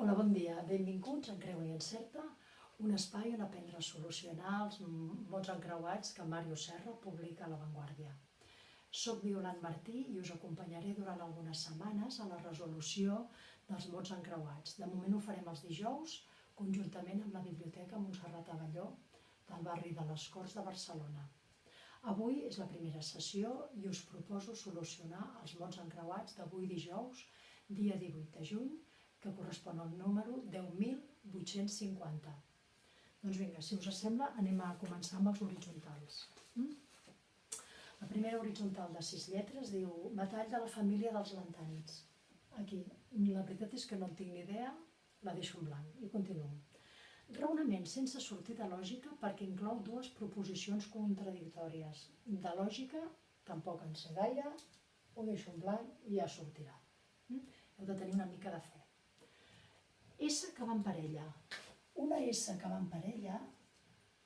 Hola, bon dia. Benvinguts a Encreua i Encerta, un espai on aprendre a solucionar els mots encreuats que Mario Serra publica a La Vanguardia. Soc Violant Martí i us acompanyaré durant algunes setmanes a la resolució dels mots encreuats. De moment ho farem els dijous, conjuntament amb la Biblioteca Montserrat Abelló del barri de les Corts de Barcelona. Avui és la primera sessió i us proposo solucionar els mots encreuats d'avui dijous, dia 18 de juny, que correspon al número 10.850. Doncs vinga, si us sembla, anem a començar amb els horitzontals. La primera horitzontal de 6 lletres diu metall de la família dels lantànids. Aquí, la veritat és que no en tinc ni idea, la deixo en blanc i continuo. Raonament sense sortida lògica perquè inclou dues proposicions contradictòries. De lògica tampoc en sé gaire, ho deixo en blanc i ja sortirà. Heu de tenir una mica de fe. S que va en parella. Una S que va en parella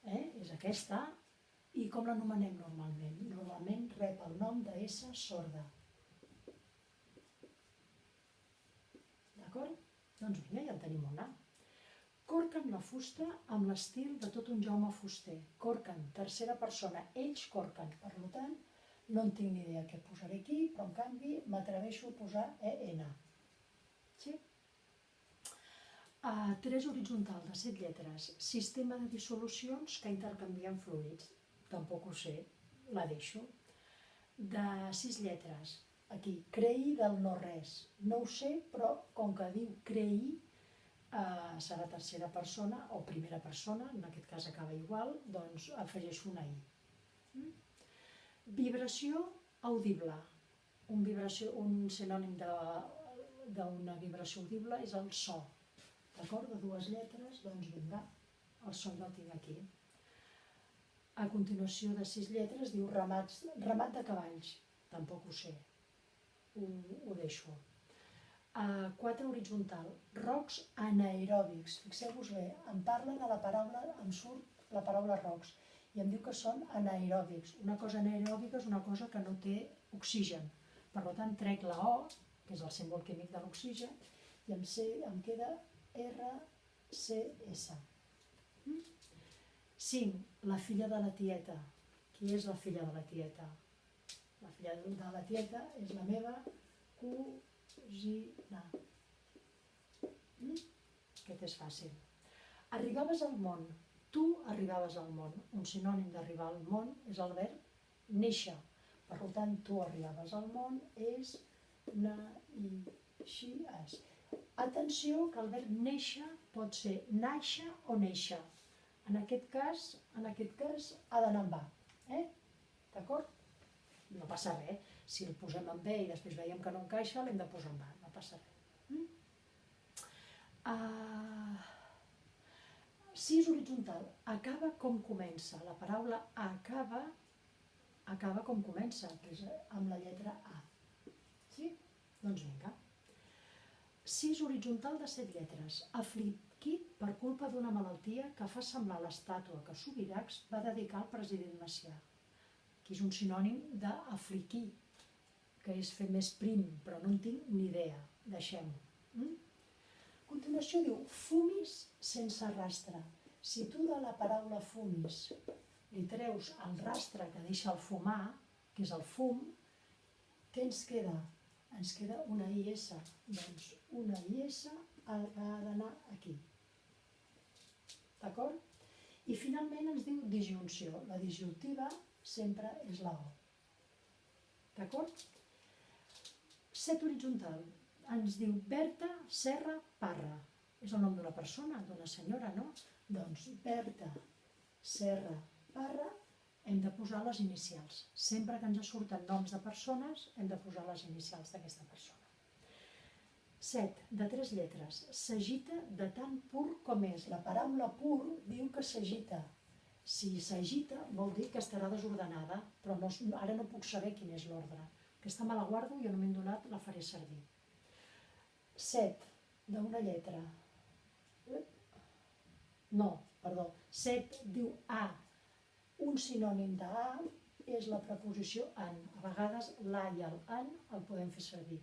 és aquesta, i com l'anomenem normalment? Normalment rep el nom de S sorda. D'acord? Doncs vinga, ja en tenim una. Corquen la fusta amb l'estil de tot un Jaume Fuster. Corquen, tercera persona, ells corquen. Per tant, no en tinc ni idea què posaré aquí, però en canvi m'atreveixo a posar EN. Sí? Tres horitzontal de 7 lletres. Sistema de dissolucions que intercanvien fluids. Tampoc ho sé, la deixo. De 6 lletres. Aquí, creí del no-res. No ho sé, però com que diu creí, serà tercera persona o primera persona, en aquest cas acaba igual, doncs afegeixo una I. Vibració audible. Un sinònim d'una vibració audible és el so. D'acord? De 2 lletres, doncs vinga, el so ja el tinc aquí. A continuació de 6 lletres diu ramat de cavalls. Tampoc ho sé. Ho deixo. 4 horitzontal. Rocs anaeròbics. Fixeu-vos bé, em parla de la paraula, em surt la paraula rocs i em diu que són anaeròbics. Una cosa anaeròbica és una cosa que no té oxigen. Per tant, trec la O, que és el símbol químic de l'oxigen, i em queda RCS. 5. La filla de la tieta. Qui és la filla de la tieta? La filla de la tieta és la meva cosina. Aquest és fàcil. Arribaves al món. Tu arribaves al món. Un sinònim d'arribar al món és el verb néixer. Per tant, tu arribaves al món és naixies. Atenció que el verb néixer pot ser nàixer o néixer. En aquest cas ha d'anar amb A. D'acord? No passa res. Si el posem amb B i després veiem que no encaixa, l'hem de posar amb A. No passa res. 6 horitzontal. Acaba com comença. La paraula acaba com comença, que és amb la lletra A. Sí? Doncs vinga. 6 horitzontal de 7 lletres. Afliquit per culpa d'una malaltia que fa semblar l'estàtua que Subirachs va dedicar al president Macià. Aquí és un sinònim d'afliquir, que és fer més prim, però no en tinc ni idea. Deixem-ho. A continuació diu fumis sense rastre. Si tu de la paraula fumis li treus el rastre que deixa el fumar, que és el fum, què ens queda? Ens queda una IS. Doncs una IS ha d'anar aquí. D'acord? I finalment ens diu disjunció. La disjuntiva sempre és la O. D'acord? 7 horitzontal. Ens diu Berta Serra Parra. És el nom d'una persona, d'una senyora, no? Doncs Berta Serra Parra hem de posar les inicials. Sempre que ens surten noms de persones hem de posar les inicials d'aquesta persona. 7. De 3 lletres. S'agita de tan pur com és. La paraula pur diu que s'agita. Si s'agita vol dir que estarà desordenada, però ara no puc saber quin és l'ordre. Aquesta me la guardo i en un moment donat la faré servir. 7. D'una lletra. No, perdó. 7 diu A. Un sinònim d'A és la preposició en. A vegades l'A i el en el podem fer servir.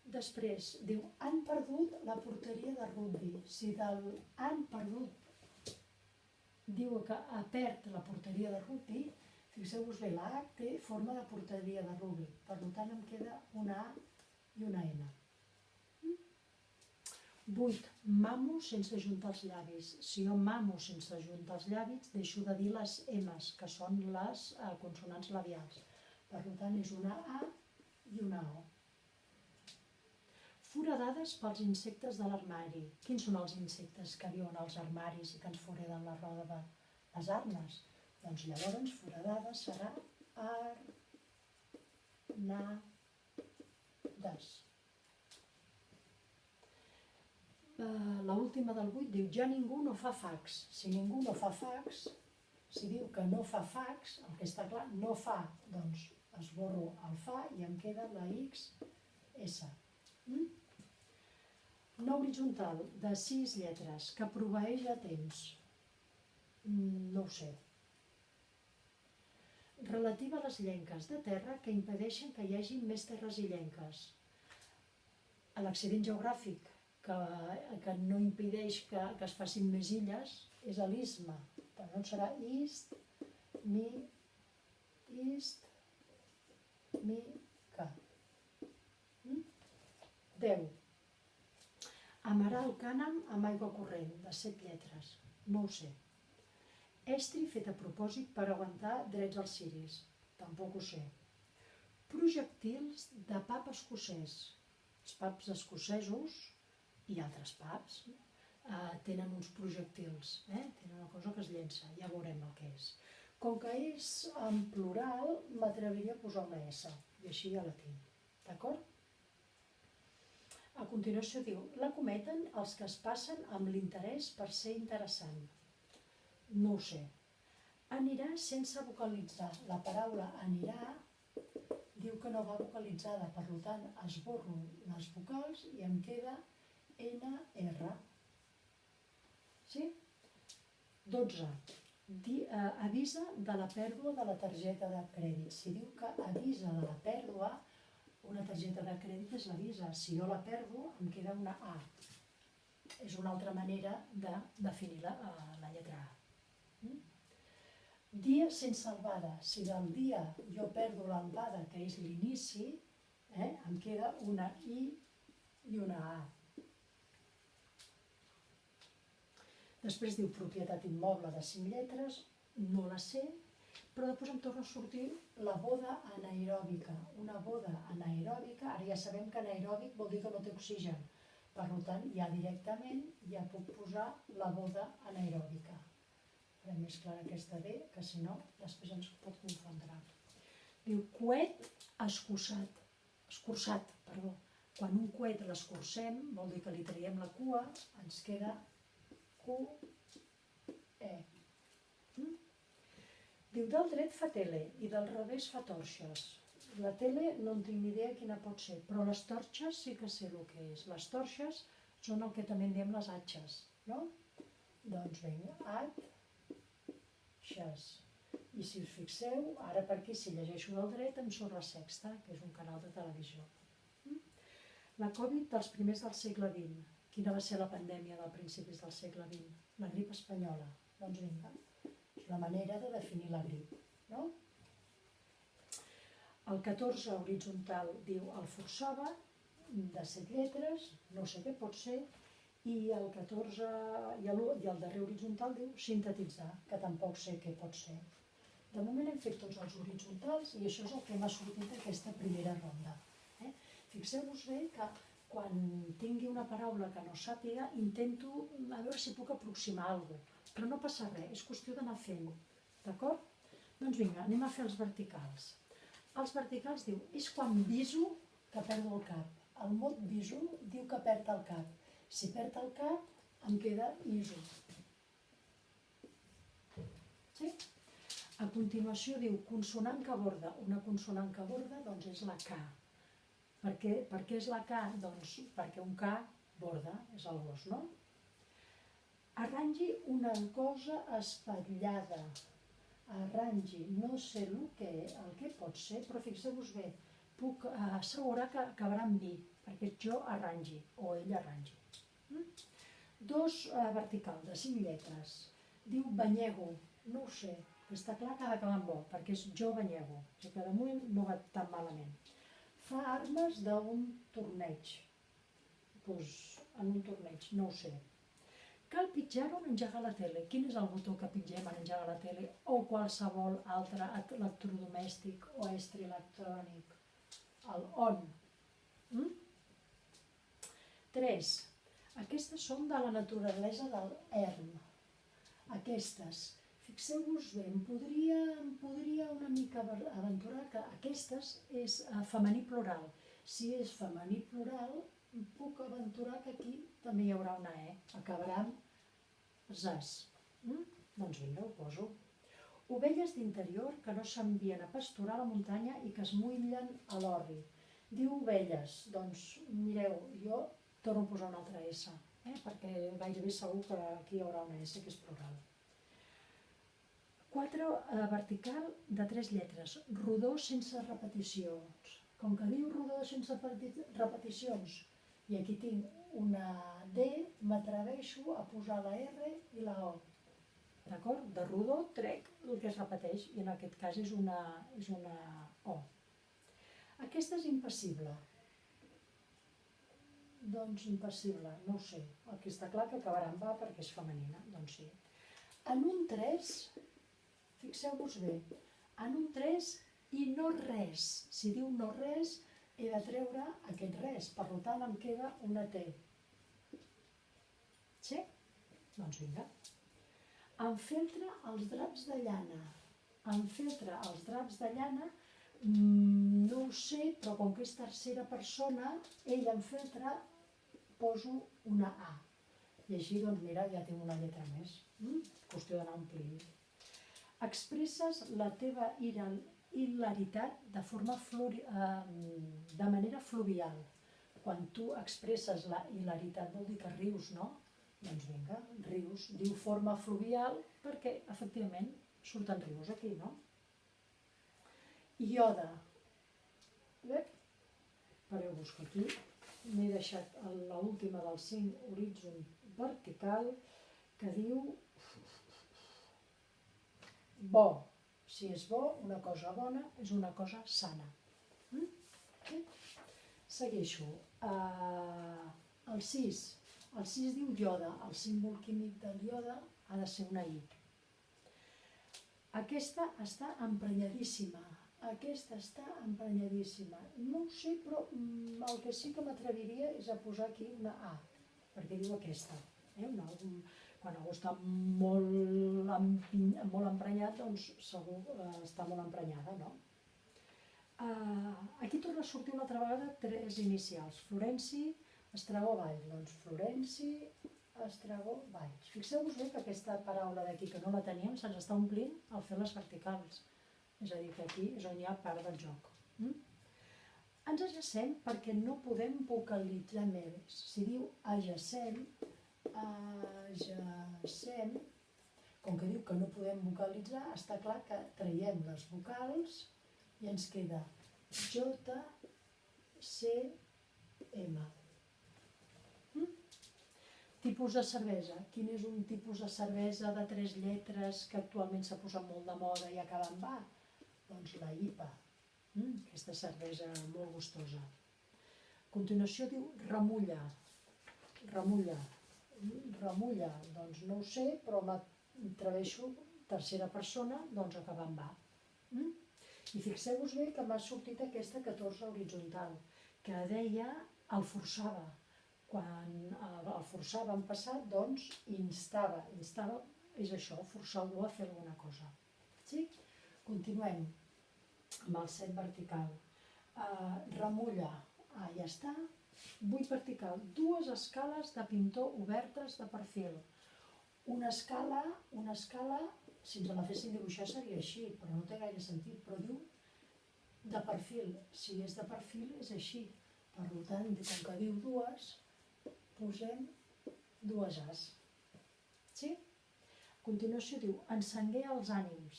Després, diu, han perdut la porteria de rugby. Si del han perdut diu que perd la porteria de rugby, fixeu-vos bé, la H té forma de porteria de rugby. Per tant, em queda una A i una N. 8. Mamo sense ajuntar els llavis. Si jo mamo sense ajuntar els llavis, deixo de dir les M's, que són les consonants labials. Per tant, és una A i una O. Foradades pels insectes de l'armari. Quins són els insectes que viuen als armaris i que ens foreden la roda de les arnes? Doncs llavors, foradades serà des. L'última del 8 diu, ja ningú no fa fax. Si ningú no fa fax, si diu que no fa fax, el que està clar, no fa, doncs esborro el fa i em queda la XS. Una horitzontal de 6 lletres que proveeix a temps. No ho sé. Relativa a les llenques de terra que impedeixen que hi hagi més terres illenques. L'accident geogràfic que no impedeix que es facin més illes és l'istme. Per tant, serà ist, mi, ca. 10. Amarar el cànem amb aigua corrent, de 7 lletres. No ho sé. Estri fet a propòsit per aguantar drets als ciris. Tampoc ho sé. Projectils de pub escocès. Els pubs escocesos i altres pubs tenen uns projectils, tenen una cosa que es llença, ja veurem el que és. Com que és en plural, m'atreviria a posar una S, i així ja la tinc, d'acord? A continuació diu, la cometen els que es passen amb l'interès per ser interessant. No ho sé. Anirà sense vocalitzar. La paraula anirà diu que no va vocalitzada, per tant esborro les vocals i em queda NR. Sí? 12. Avisa de la pèrdua de la targeta de crèdit. Si diu que avisa de la pèrdua, una targeta de crèdit és l'avisa. Si jo la perdo, em queda una A. És una altra manera de definir la lletra A. Dia sense albada. Si del dia jo perdo l'albada, que és l'inici, em queda una I i una A. Després diu propietat immoble de 5 lletres, no la sé, però després em torna a sortir la boda anaeròbica. Una boda anaeròbica, ara ja sabem que anaeròbic vol dir que no té oxigen. Per tant, ja directament ja puc posar la boda anaeròbica. Farem més clara aquesta D, que si no, després ens pot confondre. Diu, coet escurçat. Quan un coet l'escurcem, vol dir que li traiem la cua, ens queda QE. Diu, del dret fa tele i del revés fa torxes. La tele no en tinc ni idea quina pot ser, però les torxes sí que sé el que és. Les torxes són el que també en diem les atxes, no? Doncs vinga, i si us fixeu, ara per aquí, si llegeixo del dret, em surt La Sexta, que és un canal de televisió. La Covid dels primers del segle XX. Quina va ser la pandèmia dels principis del segle XX? La grip espanyola. Doncs vinga, és la manera de definir la grip, no? El 14 horitzontal diu el forçava, de 7 lletres, no sé què pot ser, i el 14 i el darrer horitzontal diu sintetitzar, que tampoc sé què pot ser. De moment hem fet tots els horitzontals i això és el que m'ha sortit d'aquesta primera ronda. Fixeu-vos bé que quan tingui una paraula que no sàpiga, intento a veure si puc aproximar alguna cosa, però no passa res, és qüestió d'anar fent, d'acord? Doncs vinga, anem a fer els verticals. Els verticals diu, és quan viso que perdo el cap. El mot viso diu que perd el cap. Si perd el cap, em queda iso. Sí? A continuació diu consonant que borda. Una consonant que borda doncs és la K. Per què és la K? Doncs perquè un K borda, és el gos, no? Arrangi una cosa espatllada. Arrangi, no sé el que pot ser, però fixeu-vos bé, puc assegurar que acabarà amb vi, perquè jo arrangi, o ell arrangi. 2 vertical, de 5 lletres. Diu banyego, no ho sé, està clar que ha d'acabar amb bo, perquè és jo banyego, o sigui que de moment no va tan malament. Fa armes d'un torneig, doncs en un torneig, no ho sé. Cal pitjar-ho en engegar la tele. Quin és el botó que pitgem en engegar la tele o qualsevol altre electrodomèstic o estri electrònic? El on. 3. Aquestes són de la naturalesa del erm. Aquestes. Fixeu-vos bé, em podria una mica aventurar que aquestes és femení plural. Si és femení plural, puc aventurar que aquí també hi haurà una E. Acabarà amb zas. Doncs vinga, ho poso. Ovelles d'interior que no s'envien a pasturar a la muntanya i que es mullen a l'orri. Diu ovelles, doncs mireu, jo torno a posar una altra S, perquè gairebé segur que aquí hi haurà una S que és plural. 4 vertical de 3 lletres, rodó sense repeticions. Com que diu rodó sense repeticions, i aquí tinc una D, m'atreveixo a posar la R i la O. D'acord? De rodó trec el que es repeteix, i en aquest cas és una O. Aquesta és impassible. Doncs impassible, no ho sé. Aquí està clar que acabarà amb A perquè és femenina, doncs sí. En un 3, fixeu-vos bé, en un 3 i no res. Si diu no res, he de treure aquest res, per tant em queda una T. Sí? Doncs vinga. Enfeltre els draps de llana. Enfeltre els draps de llana, no ho sé, però com que és tercera persona, ell enfeltra, poso una A. I així, doncs mira, ja tinc una lletra més. Qüestió d'anar omplint. Expresses la teva hilaritat de manera fluvial. Quan tu expresses la hilaritat vol dir que rius, no? Doncs vinga, rius. Diu forma fluvial perquè, efectivament, surten rius aquí, no? Iode. Pareu-vos que aquí m'he deixat l'última del 5 horitzon vertical que diu bo. Si és bo, una cosa bona és una cosa sana. Segueixo. El 6. El 6 diu iode. El símbol químic del iode ha de ser una I. Aquesta està emprenyadíssima. Aquesta està emprenyadíssima. No ho sé, però el que sí que m'atreviria és a posar aquí una A, perquè diu aquesta. Quan algú està molt emprenyat, doncs segur està molt emprenyada, no? Aquí torna a sortir una altra vegada 3 inicials. Florenci, Estrabó, Valls. Doncs Florenci, Estrabó, Valls. Fixeu-vos bé que aquesta paraula d'aquí, que no la teníem, se'ns està omplint al fer les verticals. És a dir, que aquí és on hi ha part del joc. Ens ajacem perquè no podem vocalitzar més. Si diu ajacem, com que diu que no podem vocalitzar, està clar que traiem les vocals i ens queda J, C, M. Tipus de cervesa. Quin és un tipus de cervesa de 3 lletres que actualment s'ha posat molt de moda i acaba amb A? Doncs la IPA. Aquesta cervesa molt gustosa. A continuació diu remulla. Remulla. Remulla, doncs no ho sé, però m'atreveixo, tercera persona, doncs acabar amb A. I fixeu-vos bé que m'ha sortit aquesta 14 horitzontal, que deia el forçava. Quan el forçava en passat, doncs instava. Instava és això, forçar algú a fer alguna cosa. Sí? Continuem amb el 7 vertical. Remulla, ja està. 8 vertical, 2 escales de pintor obertes de perfil. Una escala, si ens la fessin dibuixar seria així, però no té gaire sentit, però diu de perfil. Si és de perfil és així. Per tant, com que diu 2, posem 2 As. Sí? A continuació diu encenguer els ànims.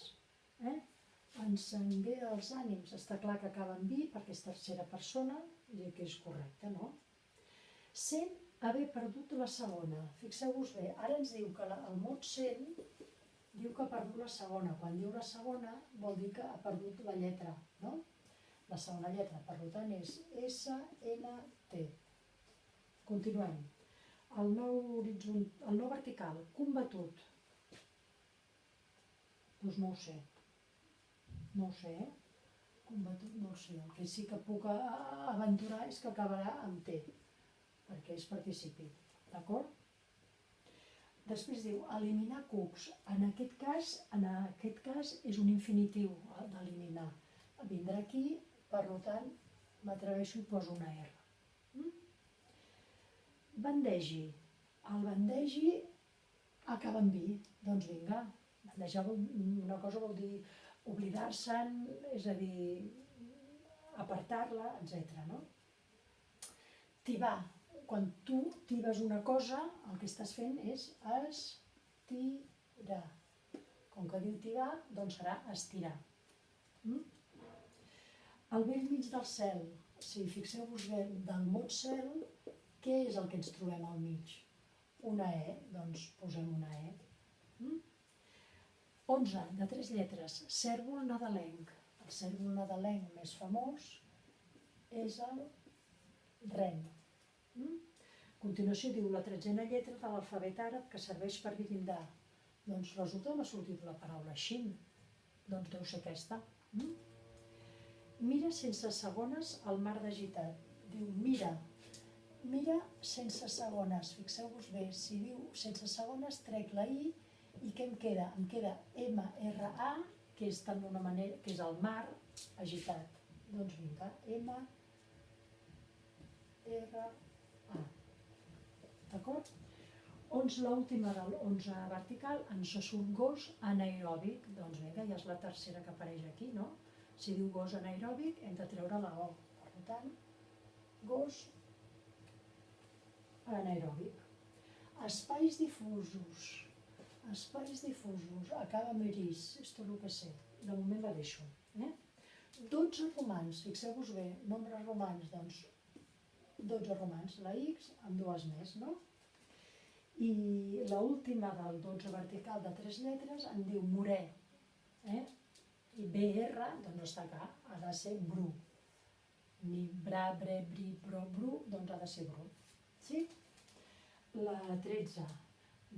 encengué els ànims. Està clar que acaba en vi perquè és tercera persona i que és correcte, no? Sent haver perdut la segona. Fixeu-vos bé, ara ens diu que el mot sent diu que ha perdut la segona. Quan diu la segona vol dir que ha perdut la lletra, no? La segona lletra, per tant, és S-N-T. Continuem. El nou vertical, combatut. Doncs no ho sé. No ho sé, combatut no ho sé. El que sí que puc aventurar és que acabarà amb T, perquè és participi. D'acord? Després diu eliminar cucs. En aquest cas és un infinitiu d'eliminar. Vindrà aquí, per tant, m'atreveixo i poso una R. Bandegi. El bandegi acaba amb vi. Doncs vinga, bandejar una cosa vol dir oblidar-se'n, és a dir, apartar-la, etc. No? Tibar. Quan tu tibes una cosa, el que estàs fent és estirar. Com que diu tibar, doncs serà estirar. Al bell mig del cel. Si fixeu-vos bé, del mot cel, què és el que ens trobem al mig? Una E, doncs posem una E. 11, de 3 lletres, cèrvol nadalenc. El cèrvol nadalenc més famós és el ren. A continuació diu la 13a lletra de l'alfabet àrab que serveix per brindar. Doncs resulta que m'ha sortit la paraula xin. Doncs deu ser aquesta. Mira sense segones el mar d'agitat. Diu mira. Mira sense segones. Fixeu-vos bé, si diu sense segones trec la I i què em queda? Em queda M-R-A, que és tant d'una manera, que és el mar agitat. Doncs vinga, M-R-A. D'acord? L'última de l'11 vertical, ens surt gos anaeròbic. Doncs vinga, ja és la tercera que apareix aquí, no? Si diu gos anaeròbic, hem de treure la O. Per tant, gos anaeròbic. Espais difusos. Espais difusos. Acaba amb iris, és tot el que sé. De moment la deixo. 12 romans, fixeu-vos bé, nombres romans, doncs 12 romans, la X amb dues més, no? I l'última del 12 vertical de 3 lletres en diu morè, i BR, doncs està clar, ha de ser bru. Ni bra, bre, bri, bro, bru, doncs ha de ser bru. Sí? La 13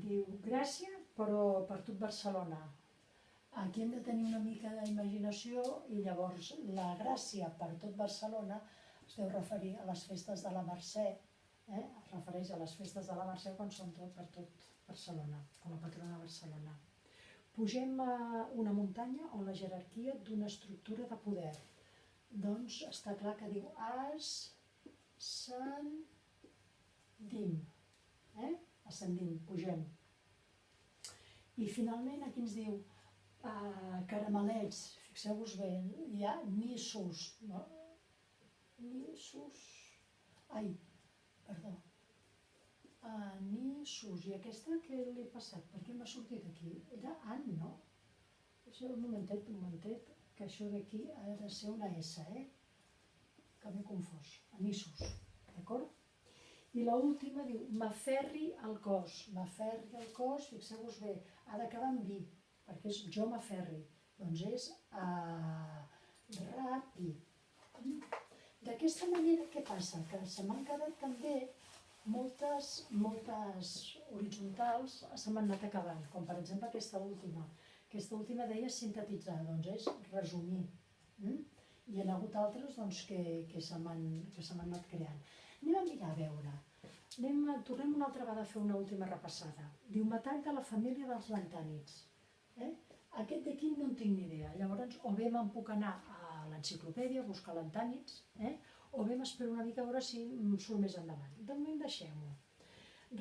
diu gràcia, però per tot Barcelona. Aquí hem de tenir una mica d'imaginació i llavors la gràcia per tot Barcelona es deu referir a les festes de la Mercè, es refereix a les festes de la Mercè quan són per tot Barcelona, com a patrona de Barcelona. Pugem a una muntanya on la jerarquia d'una estructura de poder. Doncs està clar que diu ascendim, ascendim, pugem. I finalment aquí ens diu caramelets, fixeu-vos bé, hi ha nissos, no? Nissos, nissos, i aquesta què li ha passat? Per què m'ha sortit aquí? Era an, no? Un momentet, que això d'aquí ha de ser una S, que m'he confós, nissos, d'acord? I l'última diu, m'aferri al cos, fixeu-vos bé, ha d'acabar amb vi, perquè és jo m'aferri, doncs és ràpid. D'aquesta manera, què passa? Que se m'han quedat també moltes horitzontals, se m'han anat acabant, com per exemple aquesta última. Aquesta última deia sintetitzar, doncs és resumir. I hi ha hagut altres que se m'han anat creant. Anem a mirar a veure. Tornem una altra vegada a fer una última repassada. Diu metall de la família dels lantànids. Aquest d'aquí no en tinc ni idea. Llavors, o bé me'n puc anar a l'enciclopèdia a buscar lantànids, o bé m'espero una mica a veure si em surt més endavant. De moment deixem-ho.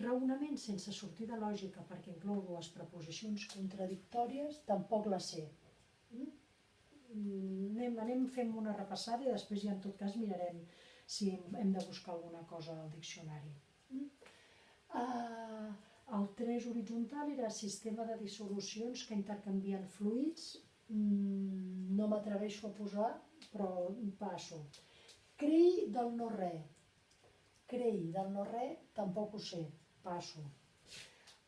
Raonament sense sortir de lògica perquè inclou dues preposicions contradictòries, tampoc la sé. Anem fent una repassada i després ja en tot cas mirarem si hem de buscar alguna cosa al diccionari. El 3 horitzontal era sistema de dissolucions que intercanvien fluids No m'atreveixo a posar, però passo. Crei del no-res. Crei del no-res tampoc ho sé, passo.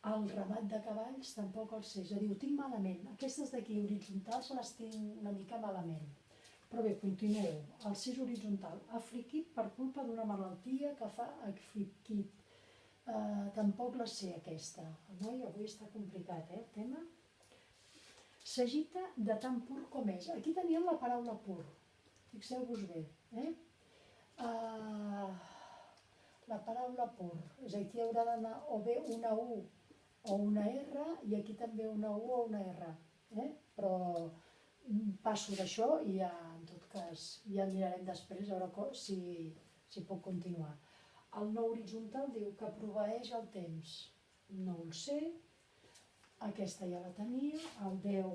El ramat de cavalls tampoc el sé, és a dir, ho tinc malament. Aquestes d'aquí horitzontals les tinc una mica malament. Però bé, continuo. El 6 horitzontal, afliquit per culpa d'una malaltia que fa afliquit. Tampoc la sé, aquesta. El noi avui està complicat, el tema. S'agita de tan pur com és. Aquí teníem la paraula pur. Fixeu-vos bé. La paraula pur. És a dir, aquí haurà d'anar o bé una U o una R, i aquí també una U o una R. Però passo d'això i ja, en tot cas, ja mirarem després a veure si puc continuar. El no horitzontal diu que proveeix el temps. No ho sé. Aquesta ja la tenia. El 10,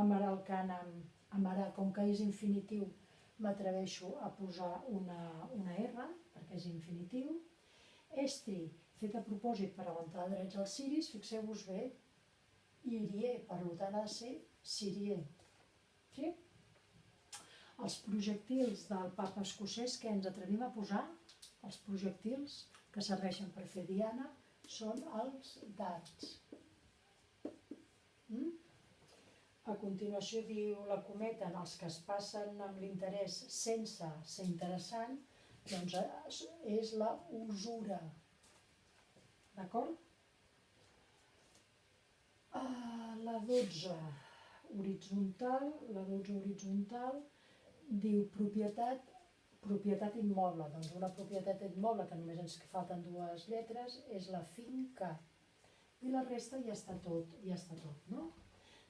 amarà el cànem, amarà, com que és infinitiu, m'atreveixo a posar una R, perquè és infinitiu. Estri, fet a propòsit per aguantar drets als siris, fixeu-vos bé, irier, per tant ha de ser sirier. Sí? Els projectils del papa escocès que ens atrevim a posar, els projectils que serveixen per fer diana, són els dards. A continuació diu la cometa, en els que es passen amb l'interès sense ser interessant, doncs és la usura. D'acord? La 12 horitzontal diu propietat immoble. Doncs una propietat immoble, que només ens falten dues lletres, és la finca. I la resta ja està tot, no?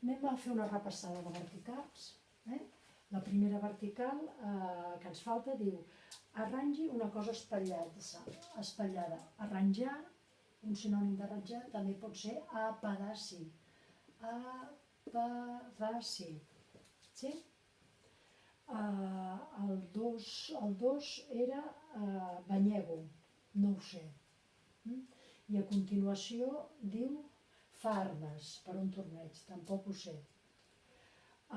Anem a fer una repassada de verticals. La primera vertical que ens falta diu arrangi una cosa espatllada. Arranjar, un sinònim d'arranjar, també pot ser apedaci. Apedaci. Sí? El 2 era banyego, no ho sé. I a continuació diu fa armes per un torneig, tampoc ho sé.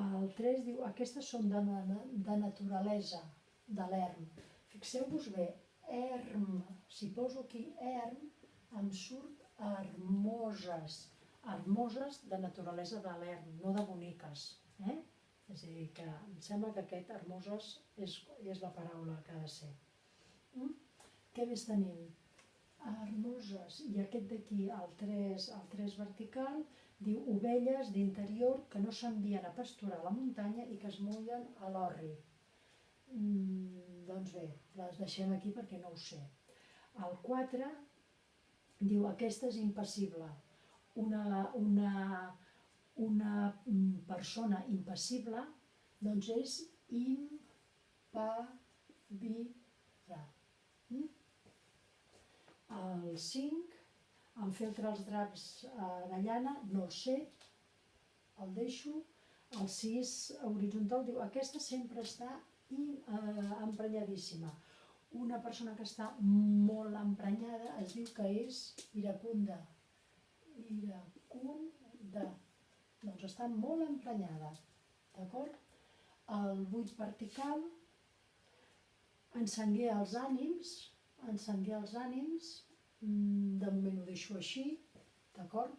El 3 diu, aquestes són de naturalesa, de l'erm. Fixeu-vos bé, erm, si poso aquí erm, em surt armoses. Armoses de naturalesa de l'erm, no de boniques. És a dir, que em sembla que aquest armoses és la paraula que ha de ser. Què més tenim? Armoses, i aquest d'aquí, el 3 vertical, diu ovelles d'interior que no s'envien a pasturar a la muntanya i que es mullen a l'orri. Doncs bé, les deixem aquí perquè no ho sé. El 4 diu aquesta és impassible. Una persona impassible doncs és impavida. El 5, en feltre els draps de llana, no el sé, el deixo. El 6 horitzontal diu, aquesta sempre està emprenyadíssima. Una persona que està molt emprenyada es diu que és iracunda. Iracunda. Doncs està molt emprenyada. D'acord? El 8 vertical, encenguer els ànims, de moment ho deixo així, d'acord?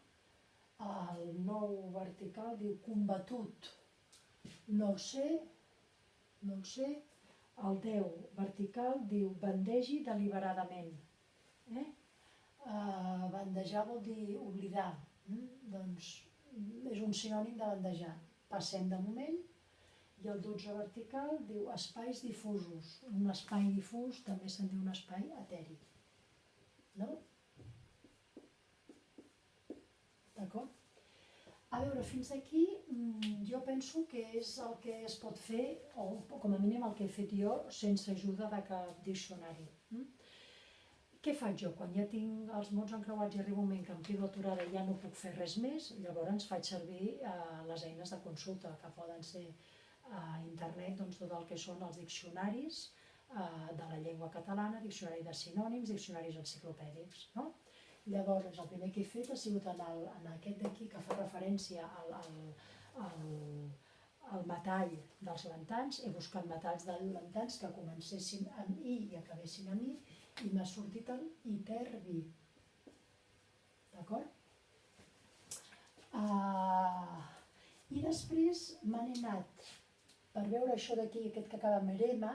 El 9 vertical diu combatut, no el sé. El 10 vertical diu bandegi deliberadament. Bandejar vol dir oblidar, doncs és un sinònim de bandejar. Passem de moment. I el 12 vertical diu espais difusos. Un espai difús també se'n diu un espai eteri. No? D'acord? A veure, fins aquí jo penso que és el que es pot fer, o com a mínim el que he fet jo, sense ajuda de cap diccionari. Què faig jo? Quan ja tinc els mots encreuats i arriba un moment que em quedo aturada i ja no puc fer res més, llavors faig servir les eines de consulta, que poden ser a internet tot el que són els diccionaris de la llengua catalana, diccionari de sinònims, diccionaris enciclopèdics. Llavors, el primer que he fet ha sigut en aquest d'aquí que fa referència el metall dels lantans, he buscat metalls de lantans que comencessin amb I i acabessin amb I, i m'ha sortit el iterbi. D'acord? I després me n'he anat, per veure això d'aquí, aquest que acaba amb erema,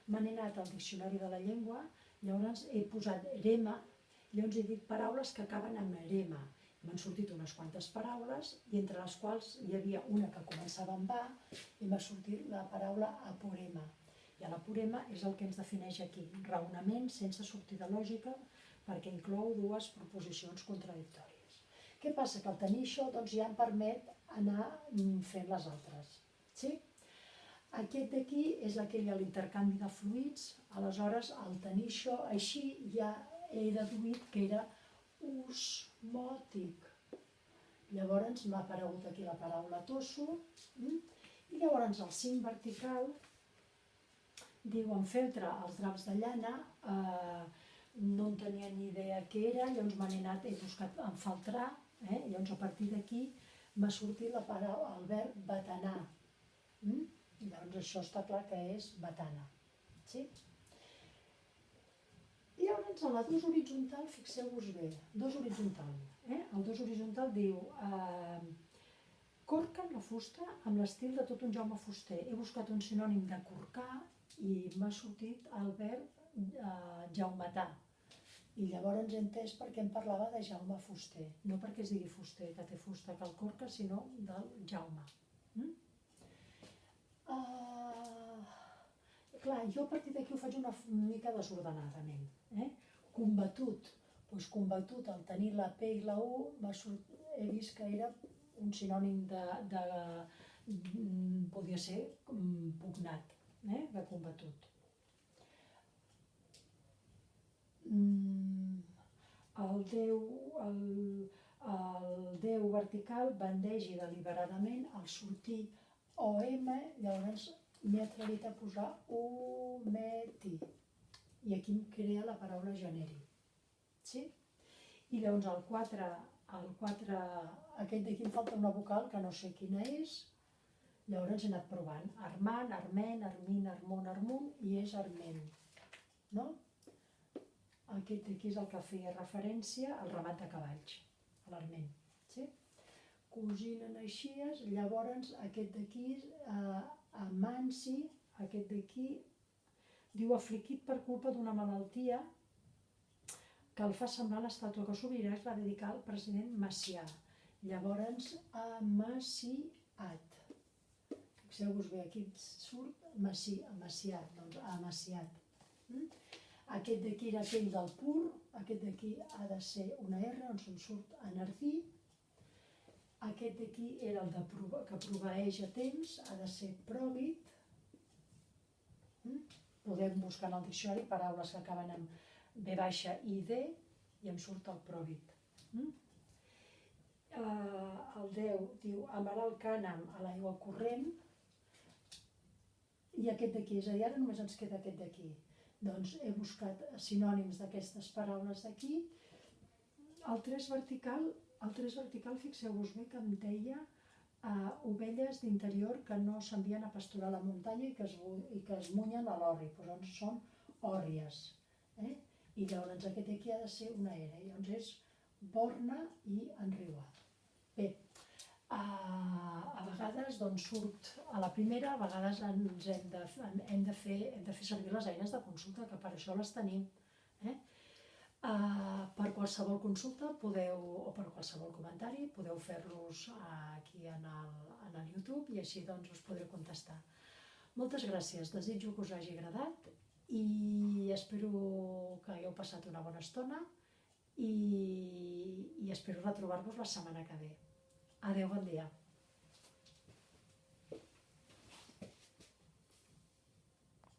me n'he anat al diccionari de la llengua, llavors he posat erema, llavors he dit paraules que acaben amb erema. M'han sortit unes quantes paraules, i entre les quals hi havia una que començava amb A, i m'ha sortit la paraula aporema. I l'aporema és el que ens defineix aquí, raonament sense sortida lògica, perquè inclou dues proposicions contradictòries. Què passa? Que al tenir això ja em permet anar fent les altres. Sí? Aquest d'aquí és aquell a l'intercanvi de fluids, aleshores al tenir això així ja he deduït que era osmòtic. Llavors m'ha aparegut aquí la paraula tosso, i llavors el cim vertical diu en feltre els draps de llana, no en tenia ni idea què era, llavors me n'he anat, he buscat enfaltrar, llavors a partir d'aquí m'ha sortit el verb batanar. Llavors això està clar que és batana. Sí? I llavors a la dos horitzontal, fixeu-vos bé, dos horitzontal. El dos horitzontal diu corca en la fusta amb l'estil de tot un Jaume Fuster. He buscat un sinònim de corcar i m'ha sortit el verb jaumetar. I llavors he entès per què em parlava de Jaume Fuster. No perquè es digui Fuster, que té fusta que el corca, sinó del Jaume. Clar, jo a partir d'aquí ho faig una mica desordenadament. Combatut. Doncs combatut, al tenir la P i la U, he vist que era un sinònim de podia ser pugnat, de combatut. El Déu vertical bandegi deliberadament al sortir OM, llavors m'he atrevit a posar ometi. I aquí em crea la paraula generi. Sí? I llavors el 4, aquest d'aquí em falta una vocal que no sé quina és, llavors he anat provant. Armant, arment, armin, armon, armun, i és arment. No? Aquest d'aquí és el que feia referència al ramat de cavalls, a l'arment. Sí? Cosinen així, llavors aquest d'aquí, amansi, aquest d'aquí, diu afligit per culpa d'una malaltia que el fa semblar l'estàtua que Subirà es va dedicar al president Macià. Llavors, amaciat. Fixeu-vos bé, aquí surt amaciat, doncs amaciat. Aquest d'aquí era aquell del pur, aquest d'aquí ha de ser una R, on se'n surt enardí. Aquest d'aquí era el que proveeix a temps, ha de ser pròvid. Podem buscar en el diccionari paraules que acaben amb B baixa i D i em surt el pròvid. El 10 diu amarà el cànem a l'aigua corrent i aquest d'aquí, és a dir, ara només ens queda aquest d'aquí. Doncs he buscat sinònims d'aquestes paraules d'aquí. El 3 vertical, fixeu-vos bé que em deia ovelles d'interior que no s'envien a pasturar a la muntanya i que es munyen a l'orri, doncs són òrries. I llavors aquest aquí ha de ser una R, llavors és borna i enriuar. Bé, a vegades surt a la primera, a vegades hem de fer servir les eines de consulta, que per això les tenim. Per qualsevol consulta o per qualsevol comentari podeu fer-los aquí en el YouTube i així us podré contestar. Moltes gràcies, desitjo que us hagi agradat i espero que hagueu passat una bona estona i espero retrobar-vos la setmana que ve. Adéu, bon dia.